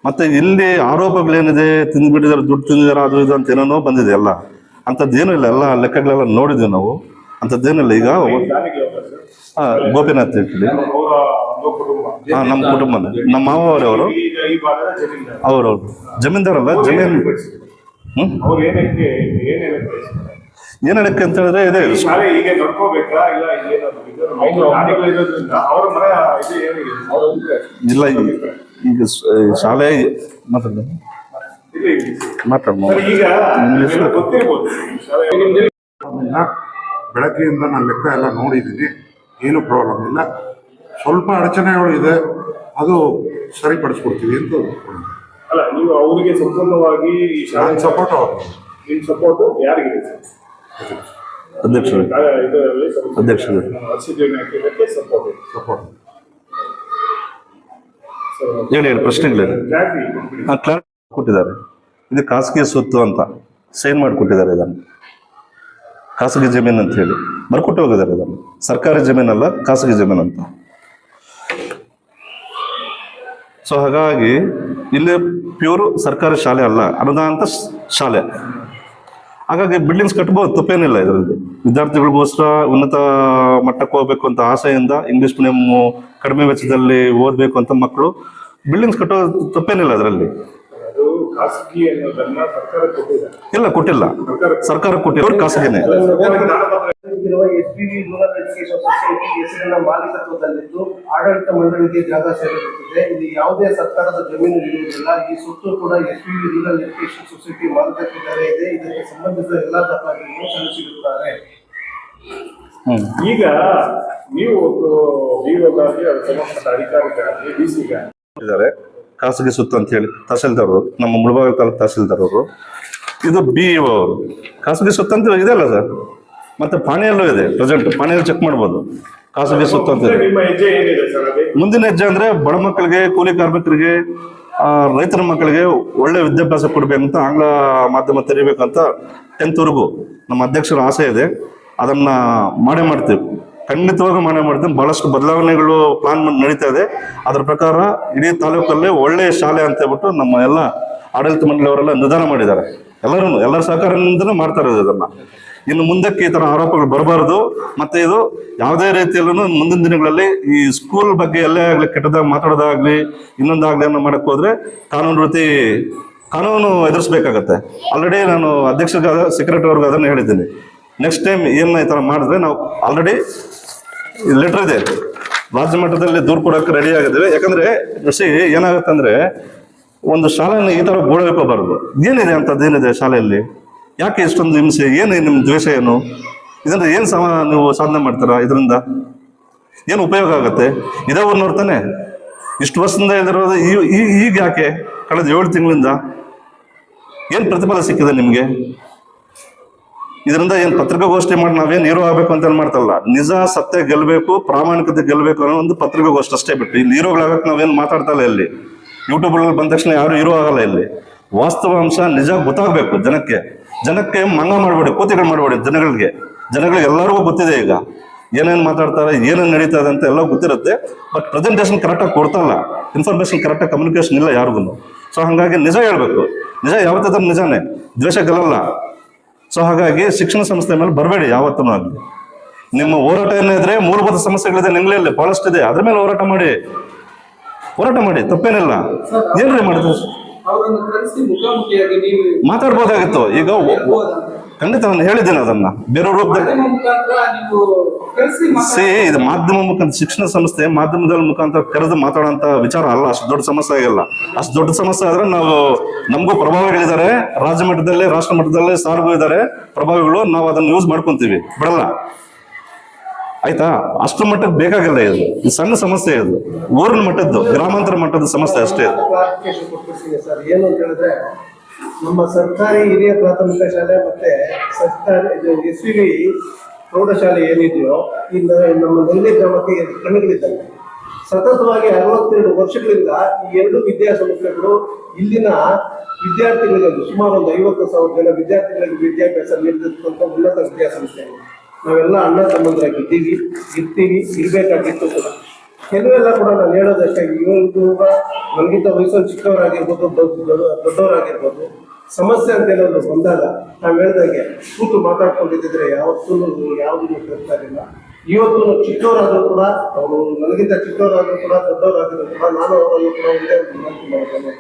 ಮತ್ತು ಇಲ್ಲಿ ಆರೋಪಗಳೇನಿದೆ, ತಿಂದುಬಿಟ್ಟಿದ್ದಾರೆ, ದುಡ್ಡು ತಿಂದಿದ್ದಾರೆ, ಅದು ಇದು ಅಂತ ಏನೇನೋ ಬಂದಿದೆ. ಎಲ್ಲ ಅಂಥದ್ದೇನೂ ಇಲ್ಲ. ಎಲ್ಲ ಲೆಕ್ಕಗಳೆಲ್ಲ ನೋಡಿದ್ದೀವಿ ನಾವು. ಅಂಥದ್ದೇನಿಲ್ಲ. ಈಗ ಗೋಪಿನಾಥ್ ಹೇಳಿ, ನಮ್ಮ ಕುಟುಂಬನೇ, ನಮ್ಮ ಮಾವರವರು, ಅವರು ಜಮೀನ್ದಾರಲ್ಲ, ಜಮೀನು. ಅವ್ರು ಏನಕ್ಕೆ ಏನ್ ಹೇಳಕ್ಕೆ ಅಂತ ಹೇಳಿದ್ರೆ ಇದೆ ಶಾಲೆ ಹೀಗೆ ನಡ್ಕೋಬೇಕಾ ಇಲ್ಲ ಇರೋದ್ರಿಂದ ಅವ್ರ ಮರ ಇದು ಏನಿದೆ ಇಲ್ಲ. ಈಗ ಶಾಲೆ ಮಾತಾಡ್ಬೋದು. ಈಗ ಗೊತ್ತಿರ್ಬೋದು ಬೆಳಗ್ಗೆಯಿಂದ ನಾನು ಲೆಕ್ಕ ಎಲ್ಲ ನೋಡಿದ್ದೀನಿ, ಏನು ಪ್ರಾಬ್ಲಮ್ ಇಲ್ಲ. ಸ್ವಲ್ಪ ಅಡಚಣೆಗಳು ಇದೆ, ಅದು ಸರಿಪಡಿಸ್ಕೊಡ್ತೀವಿ ಅಂತ ಅಲ್ಲ. ನೀವು ಅವರಿಗೆ ಸಂಪೂರ್ಣವಾಗಿ ಈ ಶಾಲೆ ಸಪೋರ್ಟ್ ನಿಮ್ಮ ಸಪೋರ್ಟ್ ಯಾರಿಗಿದೆ? ಅಧ್ಯಕ್ಷರು, ಇದರಲ್ಲಿ ಅಧ್ಯಕ್ಷರು ಸಪೋರ್ಟ್ ಹೇಳಿ ಪ್ರಶ್ನೆಗಳಿದೆ. ಕ್ಲಾರಿಟಿ ಕೊಟ್ಟಿದ್ದಾರೆ. ಇದು ಖಾಸಗಿ ಸ್ವತ್ತು ಅಂತ ಸೈನ್ ಮಾಡಿಕೊಟ್ಟಿದ್ದಾರೆ. ಇದನ್ನು ಖಾಸಗಿ ಜಮೀನು ಅಂತ ಹೇಳಿ ಬರ್ಕೊಟ್ಟು ಹೋಗಿದ್ದಾರೆ. ಇದನ್ನು ಸರ್ಕಾರಿ ಜಮೀನಲ್ಲ, ಖಾಸಗಿ ಜಮೀನು ಅಂತ. ಸೊ ಹಾಗಾಗಿ ಇಲ್ಲಿ ಪ್ಯೂರ್ ಸರ್ಕಾರಿ ಶಾಲೆ ಅಲ್ಲ, ಅನುದಾನಿತ ಶಾಲೆ. ಹಾಗಾಗಿ ಬಿಲ್ಡಿಂಗ್ಸ್ ಕಟ್ಬೋದು, ತಪ್ಪೇನಿಲ್ಲ ಇದರಲ್ಲಿ. ವಿದ್ಯಾರ್ಥಿಗಳಿಗೋಸ್ಕರ ಉನ್ನತ ಮಟ್ಟಕ್ಕೆ ಹೋಗ್ಬೇಕು ಅಂತ ಆಸೆಯಿಂದ ಇಂಗ್ಲಿಷ್ ಮೀಡಿಯಂ ಕಡಿಮೆ ವೆಚ್ಚದಲ್ಲಿ ಓದಬೇಕು ಅಂತ ಮಕ್ಕಳು ಬಿಲ್ಡಿಂಗ್ಸ್ ಕಟ್ಟೋ ತಪ್ಪೇನಿಲ್ಲ ಅದರಲ್ಲಿ. ಖಾಸಗಿ ಅನ್ನೋದನ್ನ ಸರ್ಕಾರ ಕೊಟ್ಟಿದೆ? ಇಲ್ಲ, ಕೊಟ್ಟಿಲ್ಲ. ಸರ್ಕಾರ ಕೊಟ್ಟಿರೋರು ಖಾಸಗಿನೇ. SPV ರೂರಲ್ ಎಜುಕೇಶನ್ ಸೊಸೈಟಿ ಹೆಸರಿನ ಮಾಲೀಕತ್ವದಲ್ಲಿದ್ದು ಆಡಳಿತ ಮಂಡಳಿಗೆ ಜಾಗ ಸೇರಿರುತ್ತದೆ. ಇಲ್ಲಿ ಯಾವುದೇ ಸರ್ಕಾರದ ಜಮೀನು ಇರುವುದಿಲ್ಲ. ಈ ಸ್ವತ್ತು ಕೂಡ SPV ರೂರಲ್ ಎಜುಕೇಶನ್ ಸೊಸೈಟಿ ಮಾಲೀಕತ್ವದಲ್ಲೇ ಇದೆ. ಇದಕ್ಕೆ ಸಂಬಂಧಿಸಿದ ಎಲ್ಲಾ ದಾಖಲೆಗಳನ್ನು ಸಲ್ಲಿಸಿರುತ್ತಾರೆ. ಈಗ ನೀವು ವಿರೋಧಾಗಿ ಸಂಬಂಧಪಟ್ಟ ಅಧಿಕಾರಿಗಳಾಗಿ DC ಖಾಸಗಿ ಸ್ವತ್ತು ಅಂತ ಹೇಳಿ ತಹಸೀಲ್ದಾರ್, ನಮ್ಮ ಮುಳಬಾಗಿಲು ತಾಲೂಕು ತಹಸೀಲ್ದಾರ್ ಅವರು, ಇದು BEO ಅವರು. ಖಾಸಗಿ ಸ್ವತ್ತು ಅಂತ ಇದೆ ಅಲ್ಲ ಸರ್. ಮತ್ತೆ ಪಾಣಿಯಲ್ಲೂ ಇದೆ, ಪ್ರೆಸೆಂಟ್ ಪಾಣಿಯಲ್ಲಿ ಚೆಕ್ ಮಾಡ್ಬೋದು ಖಾಸಗಿ ಸ್ವತ್ತು ಅಂತ. ನಿಮ್ಮ ಹೆಜ್ಜೆ ಏನಿದೆ ಸರ್? ಮುಂದಿನ ಹೆಜ್ಜೆ ಅಂದ್ರೆ ಬಡ ಮಕ್ಕಳಿಗೆ, ಕೂಲಿ ಕಾರ್ಮಿಕರಿಗೆ, ರೈತರ ಮಕ್ಕಳಿಗೆ ಒಳ್ಳೆ ವಿದ್ಯಾಭ್ಯಾಸ ಕೊಡ್ಬೇಕಂತ, ಆಂಗ್ಲ ಮಾಧ್ಯಮ ತೆರಿಬೇಕಂತ 10th ವರೆಗೂ ನಮ್ಮ ಅಧ್ಯಕ್ಷರ ಆಸೆ ಇದೆ. ಅದನ್ನ ಮಾಡೇ ಮಾಡ್ತೀವಿ, ಖಂಡಿತವಾಗಿ ಮಾಡೇ ಮಾಡ್ತೀವಿ. ಬಹಳಷ್ಟು ಬದಲಾವಣೆಗಳು ಪ್ಲಾನ್ ನಡೀತಾ ಇದೆ. ಅದ್ರ ಪ್ರಕಾರ ಇಡೀ ತಾಲೂಕಲ್ಲೇ ಒಳ್ಳೆಯ ಶಾಲೆ ಅಂತ ಹೇಳ್ಬಿಟ್ಟು ನಮ್ಮ ಎಲ್ಲ ಆಡಳಿತ ಮಂಡಳಿಯವರೆಲ್ಲ ನಿರ್ಧಾರ ಮಾಡಿದ್ದಾರೆ. ಎಲ್ಲರ ಸಹಕಾರದಿಂದಲೇ ಮಾಡ್ತಾರೆ ಇದನ್ನ. ಇನ್ನು ಮುಂದಕ್ಕೆ ಈ ತರ ಆರೋಪಗಳು ಬರಬಾರದು. ಮತ್ತೆ ಇದು ಯಾವುದೇ ರೀತಿಯಲ್ಲೂ ಮುಂದಿನ ದಿನಗಳಲ್ಲಿ ಈ ಸ್ಕೂಲ್ ಬಗ್ಗೆ ಎಲ್ಲೇ ಆಗ್ಲಿ ಕೆಟ್ಟದಾಗ ಮಾತಾಡೋದಾಗ್ಲಿ ಇನ್ನೊಂದಾಗ್ಲಿ ಅನ್ನೋ ಮಾಡಕ್ ಹೋದ್ರೆ ಕಾನೂನು ಎದುರಿಸ್ಬೇಕಾಗತ್ತೆ. ಆಲ್ರೆಡಿ ನಾನು ಅಧ್ಯಕ್ಷರಿಗೆ, ಸೆಕ್ರೆಟರಿ ಅವ್ರಿಗೆ ಅದನ್ನು ಹೇಳಿದ್ದೀನಿ. ನೆಕ್ಸ್ಟ್ ಟೈಮ್ ಏನ ಈ ತರ ಮಾಡಿದ್ರೆ ನಾವು ಆಲ್ರೆಡಿ ಲೆಟರ್ ಇದೆ, ರಾಜ್ಯ ಮಟ್ಟದಲ್ಲಿ ದೂರು ಕೊಡೋಕೆ ರೆಡಿ ಆಗಿದ್ದೇವೆ. ಯಾಕಂದ್ರೆ ಏನಾಗುತ್ತೆ ಅಂದ್ರೆ ಒಂದು ಶಾಲೆಯನ್ನು ಈ ತರ ಗೋಳೈಕೋಬಾರದು. ಏನಿದೆ ಅಂತದ್ದೇನಿದೆ ಶಾಲೆಯಲ್ಲಿ? ಯಾಕೆ ಇಷ್ಟೊಂದು ಹಿಂಸೆ? ಏನು ನಿಮ್ಮ ದ್ವೇಷ ಏನು? ಇದರಿಂದ ಏನು ನೀವು ಸಾಧನೆ ಮಾಡ್ತೀರಾ? ಇದರಿಂದ ಏನು ಉಪಯೋಗ ಆಗುತ್ತೆ? ಇದೇ ಊರ್ನವ್ರು ತಾನೆ ಇಷ್ಟು ವರ್ಷದಿಂದ ಇಲ್ಲಿರೋದು. ಈಗ ಯಾಕೆ ಕಳೆದ 7 ತಿಂಗಳಿಂದ ಏನು ಪ್ರತಿಫಲ ಸಿಕ್ಕಿದೆ ನಿಮಗೆ? ಇದರಿಂದ ಏನು ಪತ್ರಿಕಾಗೋಷ್ಠಿ ಮಾಡಿ ನಾವೇನು ಹೀರೋ ಆಗ್ಬೇಕು ಅಂತ ಮಾಡ್ತಲ್ಲ, ನಿಜ ಸತ್ಯ ಗೆಲ್ಲಬೇಕು, ಪ್ರಾಮಾಣಿಕತೆ ಗೆಲ್ಲಬೇಕು ಅನ್ನೋ ಒಂದು ಪತ್ರಿಕಾಗೋಷ್ಠಿ ಅಷ್ಟೇ ಬಿಟ್ಟು ಇಲ್ಲಿ ಹೀರೋಗಳಾಗಕ್ಕೆ ನಾವೇನು ಮಾತಾಡ್ತಾ ಇಲ್ಲ. ಇಲ್ಲಿ ಯೂಟ್ಯೂಬ್ಗಳಲ್ಲಿ ಬಂದ ತಕ್ಷಣ ಯಾರು ಹೀರೋ ಆಗಲ್ಲ. ಇಲ್ಲಿ ವಾಸ್ತವಾಂಶ ನಿಜ ಗೊತ್ತಾಗಬೇಕು ಜನಕ್ಕೆ ಮಂಗ ಮಾಡಬೇಡಿ, ಕೋತಿಗಳು ಮಾಡಬೇಡಿ. ಜನಗಳಿಗೆ ಎಲ್ಲರಿಗೂ ಗೊತ್ತಿದೆ ಈಗ ಏನೇನು ಮಾತಾಡ್ತಾರೆ, ಏನೇನು ನಡೀತಾ ಇದೆ ಅಂತ ಎಲ್ಲ ಗೊತ್ತಿರುತ್ತೆ. ಬಟ್ ಪ್ರೆಸೆಂಟೇಷನ್ ಕರೆಕ್ಟಾಗಿ ಕೊಡ್ತಲ್ಲ, ಇನ್ಫಾರ್ಮೇಶನ್ ಕರೆಕ್ಟಾಗಿ ಕಮ್ಯುನಿಕೇಶನ್ ಇಲ್ಲ ಯಾರಿಗೂ. ಸೊ ಹಾಗಾಗಿ ನಿಜ ಹೇಳ್ಬೇಕು. ನಿಜ ಯಾವತ್ತಾದ್ರೂ ನಿಜಾನೇ, ದ್ವೇಷ ಗೆಲ್ಲಲ್ಲ. ಸೊ ಹಾಗಾಗಿ ಶಿಕ್ಷಣ ಸಂಸ್ಥೆ ಮೇಲೆ ಬರಬೇಡಿ ಯಾವತ್ತೂ ಆಗಲಿ. ನಿಮ್ಮ ಹೋರಾಟ ಏನಿದ್ರೆ ಮೂಲಭೂತ ಸಮಸ್ಯೆಗಳಿದೆ ನಿಂಗ್ಲೇ ಬಹಳಷ್ಟಿದೆ, ಅದ್ರ ಮೇಲೆ ಹೋರಾಟ ಮಾಡಿ ತಪ್ಪೇನಿಲ್ಲ. ಏನ್ರಿ ಮಾಡಿದ್ರು? ಮಾತಾಡ್ಬೋದಾಗಿತ್ತು. ಈಗ ಖಂಡಿತ ನಾನು ಹೇಳಿದ್ದೇನೆ ಅದನ್ನ ಬೇರೆ ರೂಪದಲ್ಲಿ. ಇದು ಮಾಧ್ಯಮ ಮುಖಾಂತರ, ಶಿಕ್ಷಣ ಸಂಸ್ಥೆ ಮಾಧ್ಯಮದ ಮುಖಾಂತರ ಕರೆದು ಮಾತಾಡೋಂತ ವಿಚಾರ ಅಲ್ಲ. ಅಷ್ಟು ದೊಡ್ಡ ಸಮಸ್ಯೆ ಆಗಿಲ್ಲ. ಅಷ್ಟು ದೊಡ್ಡ ಸಮಸ್ಯೆ ಆದ್ರೆ ನಮಗೂ ಪ್ರಭಾವಿಗಳಿದ್ದಾರೆ, ರಾಜ್ಯ ಮಟ್ಟದಲ್ಲಿ ರಾಷ್ಟ್ರ ಮಟ್ಟದಲ್ಲಿ ಸಾರ್ಗೂ ಇದ್ದಾರೆ ಪ್ರಭಾವಿಗಳು. ನಾವು ಅದನ್ನ ಯೂಸ್ ಮಾಡ್ಕೊಂತೀವಿ, ಬಿಡಲ್ಲ. ಆಯ್ತಾ? ಅಷ್ಟು ಮಟ್ಟಕ್ಕೆ ಬೇಕಾಗಿಲ್ಲ. ಇದು ಸಣ್ಣ ಸಮಸ್ಯೆ, ಇದು ಊರಿನ ಮಟ್ಟದ್ದು, ಗ್ರಾಮಾಂತರ ಮಟ್ಟದ ಸಮಸ್ಯೆ ಅಷ್ಟೇ. ಸರ್ ಏನು ಅಂತ ಹೇಳಿದ್ರೆ, ನಮ್ಮ ಸರ್ಕಾರಿ ಹಿರಿಯ ಪ್ರಾಥಮಿಕ ಶಾಲೆ ಮತ್ತೆ ಸರ್ಕಾರಿ SVV ಪ್ರೌಢಶಾಲೆ ಏನಿದೆಯೋ ಇನ್ನು ನಮ್ಮ ನೆಲ್ಲಿ ಗ್ರಾಮಕ್ಕೆ ಕ್ರಮಗಳಿದ್ದಾವೆ. ಸತತವಾಗಿ 62 ವರ್ಷಗಳಿಂದ ಈ 2 ವಿದ್ಯಾಸಂಸ್ಥೆಗಳು ಇಲ್ಲಿನ ವಿದ್ಯಾರ್ಥಿಗಳಿಗೆ ಸುಮಾರು ಒಂದು 50,000 ಜನ ವಿದ್ಯಾರ್ಥಿಗಳಿಗೆ ವಿದ್ಯಾಭ್ಯಾಸ ನೀಡಿದಂಥ ಉನ್ನತ ವಿದ್ಯಾಸಂಸ್ಥೆ. ನಾವೆಲ್ಲ ಅಣ್ಣ ತಮ್ಮಂದರಾಗಿದ್ದೀವಿ, ಇರಬೇಕಾಗಿತ್ತು ಕೂಡ. ಕೆಲವೆಲ್ಲ ಕೂಡ ನಾನು ಹೇಳೋದಕ್ಕೆ, ಇವರು ನನಗಿಂತ ವಯಸ್ಸಲ್ಲಿ ಚಿಕ್ಕವರಾಗಿರ್ಬೋದು, ದೊಡ್ಡವರಾಗಿರ್ಬೋದು, ಸಮಸ್ಯೆ ಅಂತ ಏನಾದ್ರು ಬಂದಾಗ ನಾವು ಹೇಳ್ದಾಗೆ ಕೂತು ಮಾತಾಡ್ಕೊಂಡಿದ್ದರೆ ಯಾವತ್ತೂ ಯಾವುದೂ ಕೇಳ್ತಾ ಇರಲಿಲ್ಲ. ಇವತ್ತು ಚಿಕ್ಕವರಾದರೂ ಕೂಡ, ಅವರು ನನಗಿಂತ ಚಿಕ್ಕವರಾದರೂ ಕೂಡ, ದೊಡ್ಡವರಾದರೂ ಕೂಡ, ನಾನು ಅವರನ್ನು ಕೂಡ ಒಂದೇ ವಿನಂತಿ ಮಾಡೋದನ್ನು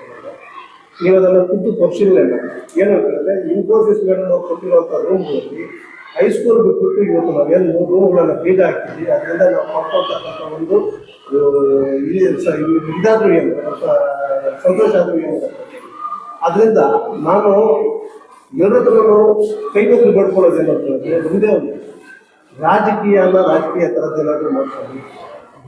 ನೀವು ಅದನ್ನು ಖುದ್ದು ಪರಿಶೀಲನೆ ಮಾಡಿ. ಏನು ಅಂತಂದರೆ, ಇನ್ಫೋಸಿಸ್ ಮೇಲೆ ನಾವು ಕೊಟ್ಟಿರುವಂಥ ರೂಮ್ಗಳಲ್ಲಿ ಹೈಸ್ಕೂಲ್ ಬಿಟ್ಬಿಟ್ಟು ಇವತ್ತು ನಾವೇನು 3 ರೂಮ್ಗಳನ್ನು ಬೀಗ ಹಾಕ್ತೀವಿ. ಅದರಿಂದ ನಾವು ಪಡ್ಕೊಳ್ತಕ್ಕಂಥ ಒಂದು ಇದಾದರೂ ಏನು ಸಂತೋಷ ಆದರೂ ಏನು. ಅದರಿಂದ ನಾನು ಎಲ್ಲರತ್ರೂ ಕೈ ಮುಗಿದು ಬಡ್ಕೊಳ್ಳೋದೇನು ಅಂತ ಹೇಳಿದ್ರೆ, ಒಂದೇ ಒಂದು ರಾಜಕೀಯ ಥರದ್ದೇನಾದರೂ ಮಾಡ್ತಾರೆ.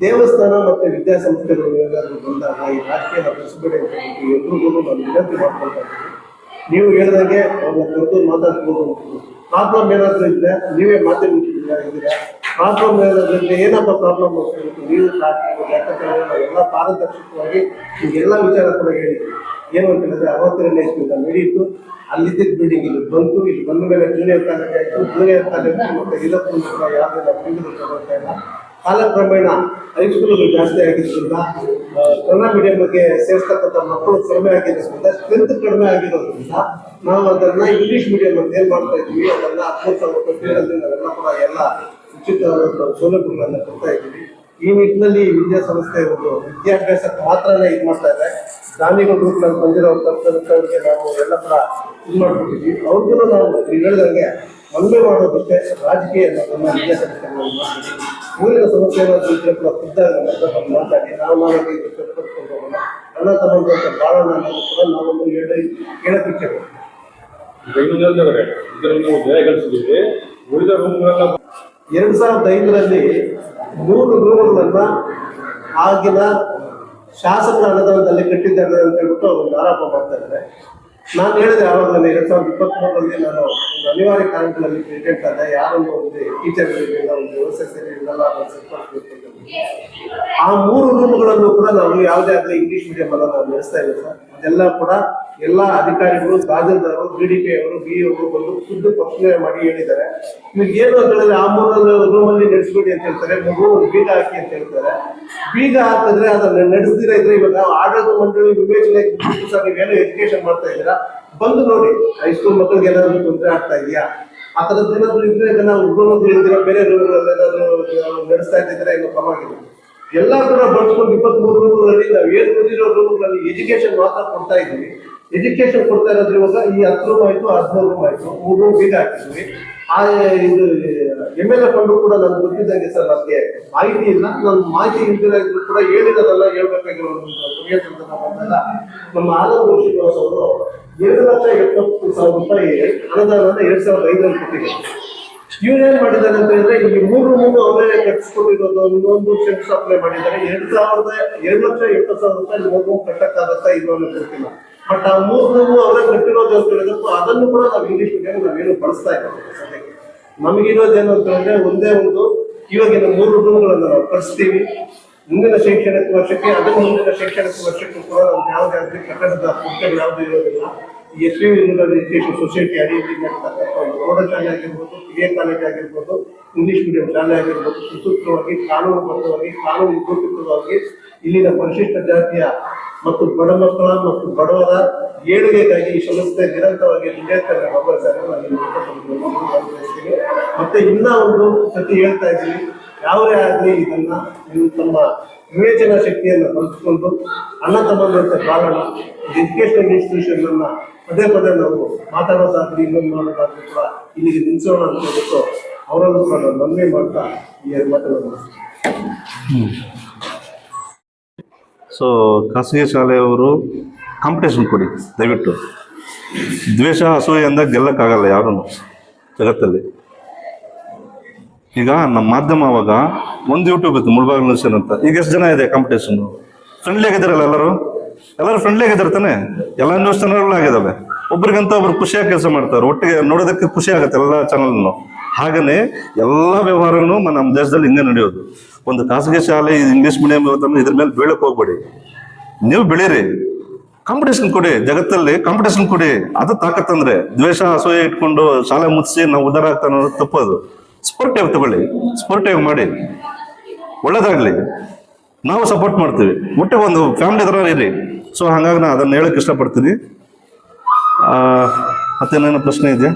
ದೇವಸ್ಥಾನ ಮತ್ತು ವಿದ್ಯಾಸಂಸ್ಥೆಗಳು ಏನಾದರೂ ಬಂದಾಗ ಈ ರಾಜಕೀಯ ಬೆಳೆಸಬೇಡಿ ಅಂತ ಹೇಳ್ಬಿಟ್ಟು ಎಲ್ರಿಗೂ ನಾನು ವಿನಂತಿ ಮಾಡ್ಕೊಳ್ತಾ ಇದ್ದೀನಿ. ನೀವು ಹೇಳಿದಂಗೆ ಅವ್ರನ್ನ ಕರೆದು ಮಾತಾಡ್ಬೋದು. ಪ್ರಾಬ್ಲಮ್ ಏನಾದರೂ ಇದ್ದರೆ ನೀವೇ ಮಾಧ್ಯಮಿದ್ದೀರಾ, ಪ್ರಾಬ್ಲಮ್ ಏನಾದರೂ ಇದ್ದರೆ ಏನಪ್ಪ ಪ್ರಾಬ್ಲಮ್ ಅಂತ ಹೇಳ್ಬಿಟ್ಟು ನೀವು ಯಾಕಂತೇಳಿದ್ರೆ ನಾವೆಲ್ಲ ಪಾರದರ್ಶಕವಾಗಿ ಈಗೆಲ್ಲ ವಿಚಾರ ಕೂಡ ಹೇಳಿದ್ವಿ. ಏನು ಅಂತ ಹೇಳಿದ್ರೆ, 62ನೇ ಇಸ್ವಿಯಿಂದ ನಡೆಯಿತು. ಅಲ್ಲಿದ್ದ ಬಿಲ್ಡಿಂಗ್ ಇಲ್ಲಿ ಬಂತು. ಇಲ್ಲಿ ಬಂದ ಮೇಲೆ ಜೂನಿಯರ್ ಕಾಲೇಜ್ ಆಯಿತು. ಜೂನಿಯರ್ ಕಾಲೇಜ್ ಮತ್ತು ಇದಕ್ಕೂ ಯಾವುದೆಲ್ಲ ಫೀಲ್ಡ್ ತಗೊಳ್ತಾ ಇಲ್ಲ. ಕಾಲಕ್ರಮೇಣ ಹೈಸ್ಕೂಲ್ಗಳು ಜಾಸ್ತಿ ಆಗಿದ್ದರಿಂದ, ಕನ್ನಡ ಮೀಡಿಯಂಗೆ ಸೇರಿಸ್ತಕ್ಕಂಥ ಮಕ್ಕಳು ಕಡಿಮೆ ಆಗಿರೋದ್ರಿಂದ, ಸ್ಟ್ರೆಂತ್ ಕಡಿಮೆ ಆಗಿರೋದ್ರಿಂದ ನಾವು ಅದನ್ನು ಇಂಗ್ಲೀಷ್ ಮೀಡಿಯಂ ಅಂತ ಏನು ಮಾಡ್ತಾ ಇದ್ವಿ, ಅದನ್ನು 13,000 ಫೀಲ್ಡಲ್ಲಿ ನಾವೆಲ್ಲ ಕೂಡ ಎಲ್ಲ ಉಚಿತ ಸೌಲಭ್ಯಗಳನ್ನು ಕೊಡ್ತಾ ಇದ್ದೀವಿ. ಈ ನಿಟ್ಟಿನಲ್ಲಿ ವಿದ್ಯಾಸಂಸ್ಥೆ ಒಂದು ವಿದ್ಯಾಭ್ಯಾಸಕ್ಕೆ ಮಾತ್ರನೇ ಇದು ಮಾಡ್ತಾ ಇದೆ. ದಾನಿಗಳ ರೂಪದಲ್ಲಿ ಬಂದಿರೋ ತಪ್ಪರಿಗೆ ನಾವು ಎಲ್ಲ ಕೂಡ ಇದು ಮಾಡ್ಬಿಟ್ಟಿದ್ವಿ. ಅವ್ರಿಗೂ ನಾವು ಹೇಳಿದಂಗೆ ಮನವಿ ಮಾಡೋದಕ್ಕೆ ರಾಜಕೀಯ ನಮ್ಮ ವಿದ್ಯಾಸಂಸ್ಥೆಗಳನ್ನು ಮಾಡ್ತೀವಿ. ಊರಿನ ಸಮಸ್ಯೆ ಏನಾದರೂ ಇದ್ದರೆ ಕೂಡ ಖುದ್ದಾಗಿ ಮಾತಾಡಿ ನಾವು ಇದು ಕಟ್ಕೊಂಡು ಹೋಗೋಣ. ಅಣ್ಣ ತಮ್ಮಂತ ಬಾಳೋಣ ಅನ್ನೋದು ಕೂಡ ನಾವೊಂದು ಹೇಳಕ್ಕೆ ಉಳಿದ ರೂಮ್ಗಳೆಲ್ಲ 2005ರಲ್ಲಿ 100 ರೂಮ್ಗಳನ್ನ ಆಗಿನ ಶಾಸಕರ ಅನುದಾನದಲ್ಲಿ ಕಟ್ಟಿದ್ದಾರೆ ಅಂತ ಹೇಳ್ಬಿಟ್ಟು ಒಂದು ಆರೋಪ ಮಾಡ್ತಾ ಇದ್ದಾರೆ. ನಾನು ಹೇಳಿದೆ ಆವಾಗ 2023ರಲ್ಲಿ ನಾನು ಒಂದು ಅನಿವಾರ್ಯ ಕಾರಣಗಳಲ್ಲಿ ಪ್ರೆಸಿಡೆಂಟ್ ಆದ, ಯಾರೊಂದು ಒಂದು ಟೀಚರ್ಗಳಿಗೆಲ್ಲ ಒಂದು ವ್ಯವಸ್ಥೆ ಸರಿ ಇರಲ್ಲ, ಆ 3 ರೂಮ್ಗಳಲ್ಲೂ ಕೂಡ ನಾವು ಯಾವುದೇ ಆಗಲಿ ಇಂಗ್ಲೀಷ್ ಮೀಡಿಯಂ ಅಲ್ಲ ನಾವು ನಡೆಸ್ತಾ ಇಲ್ಲ ಸರ್. ಅದೆಲ್ಲ ಕೂಡ ಎಲ್ಲ ಅಧಿಕಾರಿಗಳು, ತಹಸೀಲ್ದಾರರು, BDP ಅವರು, BE ಅವರು ಬಂದು ಖುದ್ದು ಪರಿಶೀಲನೆ ಮಾಡಿ ಹೇಳಿದ್ದಾರೆ. ಇವ್ರಿಗೆ ಏನು ಅಂತ ಹೇಳಿದ್ರೆ, ಆ 3 ರೂಮಲ್ಲಿ ನಡೆಸ್ಬೇಡಿ ಅಂತ ಹೇಳ್ತಾರೆ, 3 ರೂಮ್ ಬೀಗ ಹಾಕಿ ಅಂತ ಹೇಳ್ತಾರೆ. ಬೀಗ ಹಾಕಿದ್ರೆ ಅದನ್ನ ನಡೆಸ್ದಿರ ಇದ್ರೆ ಇವಾಗ ಆಡಳಿತ ಮಂಡಳಿ ವಿವೇಚನೆ ಸರ್ ನೀವೇನು ಎಜುಕೇಶನ್ ಮಾಡ್ತಾ ಇದ್ದೀರಾ, ಬಂದು ನೋಡಿ ಹೈಸ್ಕೂಲ್ ಮಕ್ಕಳಿಗೆ ಏನಾದ್ರು ತೊಂದರೆ ಆಗ್ತಾ ಇದೆಯಾ, ಆ ಥರದ್ದು ಏನಾದ್ರು ಇದ್ರೆ ಇದನ್ನ ರೂಮಲ್ಲಿ ಇಳಿದಿರ ಬೇರೆ ರೂಮ್ಗಳಲ್ಲಿ ಏನಾದ್ರು ನಡೆಸ್ತಾ ಇದ್ದಿದ್ರೆ ಏನು ಪರವಾಗಿಲ್ಲ. ಎಲ್ಲ ಕೂಡ ಬಳಸ್ಕೊಂಡು 23 ರೂಮ್ಗಳಲ್ಲಿ ನಾವು ಏನು ಬಂದಿರೋ ರೂಮ್ಗಳಲ್ಲಿ ಎಜುಕೇಶನ್ ಮಾತ್ರ ಕೊಡ್ತಾ ಇದ್ದೀವಿ. ಎಜುಕೇಶನ್ ಕೊಡ್ತಾ ಇರೋದ್ರ ಇವಾಗ ಈ 10 ರೂಮ್ ಆಯ್ತು, 13 ರೂಮ್ ಆಯ್ತು, 3 ರೂಮ್ ಬೀಗ ಹಾಕಿದ್ವಿ. ಇದು MLA ಫಂಡ್ ಕೂಡ ನನ್ಗೆ ಗೊತ್ತಿದ್ದಂಗೆ ಸರ್ ನಮಗೆ ಮಾಹಿತಿ ಇಲ್ಲ. ನಾನು ಮಾಹಿತಿ ಇಲ್ದಿರೋದು ಕೂಡ ಹೇಳಿರೋದಲ್ಲ ಹೇಳ್ಬೇಕಾಗಿರೋ ಕುರಿಯ ಸಂದರ್ಭ ಬಂದಾಗ ನಮ್ಮ ಆನಂದ್ ಶ್ರೀನಿವಾಸ್ ಅವರು 2,70,000 ಅನುದಾನವನ್ನು 2005ರಲ್ಲಿ ಕೊಟ್ಟಿದ್ದಾರೆ. ಇವ್ರೇನ್ ಮಾಡಿದ್ದಾರೆ ಅಂತ ಹೇಳಿದ್ರೆ ಈ 3 ರೂಮ್ ಅವರೇ ಕಟ್ಟಿಸ್ಕೊಟ್ಟಿರೋದು, ಇನ್ನೊಂದು ಸೆನ್ಸ್ ಅಪ್ಲೈ ಮಾಡಿದ್ದಾರೆ. 2,70,000 ರೂಪಾಯಿ ಕಟ್ಟಕ್ಕಾಗತ್ತಾ ಇದು ಅನ್ನೋ ಗೊತ್ತಿಲ್ಲ. ಬಟ್ ಆ 3 ರೂಮ್ ಅವರೇ ಕಟ್ಟಿರೋದು ಅಂತ ಹೇಳಿದ್ರು ಅದನ್ನು ಕೂಡ ನಾವು ಇಂಗ್ಲಿಷ್ ಮೀಡಿಯಂ ನಾವೇನು ಬಳಸ್ತಾ ಇದ್ದೀವಿ. ಸದ್ಯಕ್ಕೆ ನಮಗಿರೋದೇನು ಅಂತ ಹೇಳಿದ್ರೆ ಒಂದೇ ಒಂದು ಇವಾಗಿನ 3 ರೂಮ್ಗಳನ್ನು ನಾವು ಕಳಿಸ್ತೀವಿ. ಮುಂದಿನ ಶೈಕ್ಷಣಿಕ ವರ್ಷಕ್ಕೆ ಅದನ್ನು ಮುಂದಿನ ಶೈಕ್ಷಣಿಕ ವರ್ಷಕ್ಕೂ ಕೂಡ ನಾವು ಯಾವುದೇ ಆಗಲಿ ಕಟ್ಟಡದ ಪುಸ್ತಕಗಳು ಯಾವುದೂ ಇರೋದಿಲ್ಲ. ಈ SVV ರೂರಲ್ ಎಜುಕೇಶನ್ ಸೊಸೈಟಿ ಅಡಿಯಲ್ಲಿ ನಡೀತಕ್ಕಂಥ ಒಂದು ಪ್ರೌಢಶಾಲೆ ಆಗಿರ್ಬೋದು, ಹಿರಿಯ ಕಾಲೇಜ್ ಆಗಿರ್ಬೋದು, ಇಂಗ್ಲಿಷ್ ಮೀಡಿಯಂ ಶಾಲೆ ಆಗಿರ್ಬೋದು, ಸುಸೂತ್ರವಾಗಿ ಕಾನೂನುಬದ್ಧವಾಗಿ ಕಾನೂನುಪೂರ್ವಕವಾಗಿ ಇಲ್ಲಿನ ಪರಿಶಿಷ್ಟ ಜಾತಿಯ ಮತ್ತು ಬಡ ಮಕ್ಕಳ ಮತ್ತು ಬಡವರ ಏಳಿಗೆಗಾಗಿ ಈ ಸಂಸ್ಥೆ ನಿರಂತರವಾಗಿ ದುಡಿಯುತ್ತಾರೆ. ಮತ್ತೆ ಇನ್ನ ಒಂದು ಸತಿ ಹೇಳ್ತಾ ಇದ್ದೀನಿ, ಯಾವುದೇ ಆಗಲಿ ಇದನ್ನ ನೀವು ತಮ್ಮ ವಿವೇಚನಾ ಶಕ್ತಿಯನ್ನು ಬಳಸಿಕೊಂಡು ಅಣ್ಣ ತಮ್ಮಂತೆ ಬಾಳೋಣ. ಎಜುಕೇಶನಲ್ ಇನ್ಸ್ಟಿಟ್ಯೂಷನ್ ಅನ್ನ ಪದೇ ಪದೇ ನಾವು ಮಾತಾಡೋದಾದ್ರೂ ಇನ್ನೊಂದು ಮಾಡೋದಾದ್ರೂ ಕೂಡ ಇಲ್ಲಿಗೆ ನಿಲ್ಲಿಸೋಣ ಅಂತ ಹೇಳ್ಬಿಟ್ಟು ಅವರನ್ನು ಕೂಡ ನಾವು ಮನವಿ ಮಾಡ್ತಾ ಈ ಮಾತನ್ನು. ಸೊ ಖಾಸಗಿ ಶಾಲೆಯವರು ಕಾಂಪಿಟೇಷನ್ ಕೊಡಿ ದಯವಿಟ್ಟು. ದ್ವೇಷ ಅಸೂಯೆಯಿಂದ ಗೆಲ್ಲಕ್ಕಾಗಲ್ಲ ಯಾರೂ ಜಗತ್ತಲ್ಲಿ. ಈಗ ನಮ್ಮ ಮಾಧ್ಯಮ ಅವಾಗ ಒಂದು ಯೂಟ್ಯೂಬ್ ಇತ್ತು ಮುಳ್ಬಾಗಿಲು ನ್ಯೂಸ್ ಅಂತ. ಈಗ ಎಷ್ಟು ಜನ ಇದೆ ಕಾಂಪಿಟೇಷನ್? ಫ್ರೆಂಡ್ಲಿ ಆಗಿದ್ದಾರಲ್ಲ ಎಲ್ಲರೂ ಫ್ರೆಂಡ್ಲಿ ಆಗಿದ್ದಾರೆ ತಾನೆ. ಎಲ್ಲ ನ್ಯೂಸ್ ಚಾನಲ್ಗಳು ಆಗಿದ್ದಾವೆ. ಒಬ್ರಿಗಂತ ಒಬ್ರು ಖುಷಿಯಾಗಿ ಕೆಲಸ ಮಾಡ್ತಾರೆ, ಒಟ್ಟಿಗೆ ನೋಡೋದಕ್ಕೆ ಖುಷಿ ಆಗುತ್ತೆ ಎಲ್ಲ ಚಾನಲ್ನು. ಹಾಗನೇ ಎಲ್ಲ ವ್ಯವಹಾರನೂ ನಮ್ಮ ದೇಶದಲ್ಲಿ ಹಿಂಗೆ ನಡೆಯೋದು. ಒಂದು ಖಾಸಗಿ ಶಾಲೆ ಇಂಗ್ಲೀಷ್ ಮೀಡಿಯಂ ಇದ್ರ ಮೇಲೆ ಬೀಳಕ್ಕೆ ಹೋಗ್ಬೇಡಿ. ನೀವು ಬೆಳೀರಿ, ಕಾಂಪಿಟೇಷನ್ ಕೊಡಿ, ಜಗತ್ತಲ್ಲಿ ಕಾಂಪಿಟೇಷನ್ ಕೊಡಿ. ಅದು ತಾಕತ್ತಂದ್ರೆ ದ್ವೇಷ ಅಸೂಯೆ ಇಟ್ಕೊಂಡು ಶಾಲೆ ಮುಗಿಸಿ ನಾವು ಉದ್ಧಾರ ಆಗ್ತಾ ಅನ್ನೋದು ತಪ್ಪದು. ಸ್ಪೋರ್ಟಿವ್ ತಗೊಳ್ಳಿ, ಸ್ಪೋರ್ಟಿವ್ ಮಾಡಿ, ಒಳ್ಳೇದಾಗ್ಲಿ, ನಾವು ಸಪೋರ್ಟ್ ಮಾಡ್ತೀವಿ. ಒಟ್ಟೆ ಒಂದು ಫ್ಯಾಮಿಲಿ ಥರ ಇರಿ. ಸೊ ಹಾಗಾಗಿ ನಾನು ಅದನ್ನು ಹೇಳಕ್ಕೆ ಇಷ್ಟಪಡ್ತೀನಿ. ಮತ್ತೇನೇನೋ ಪ್ರಶ್ನೆ ಇದೆಯಾ?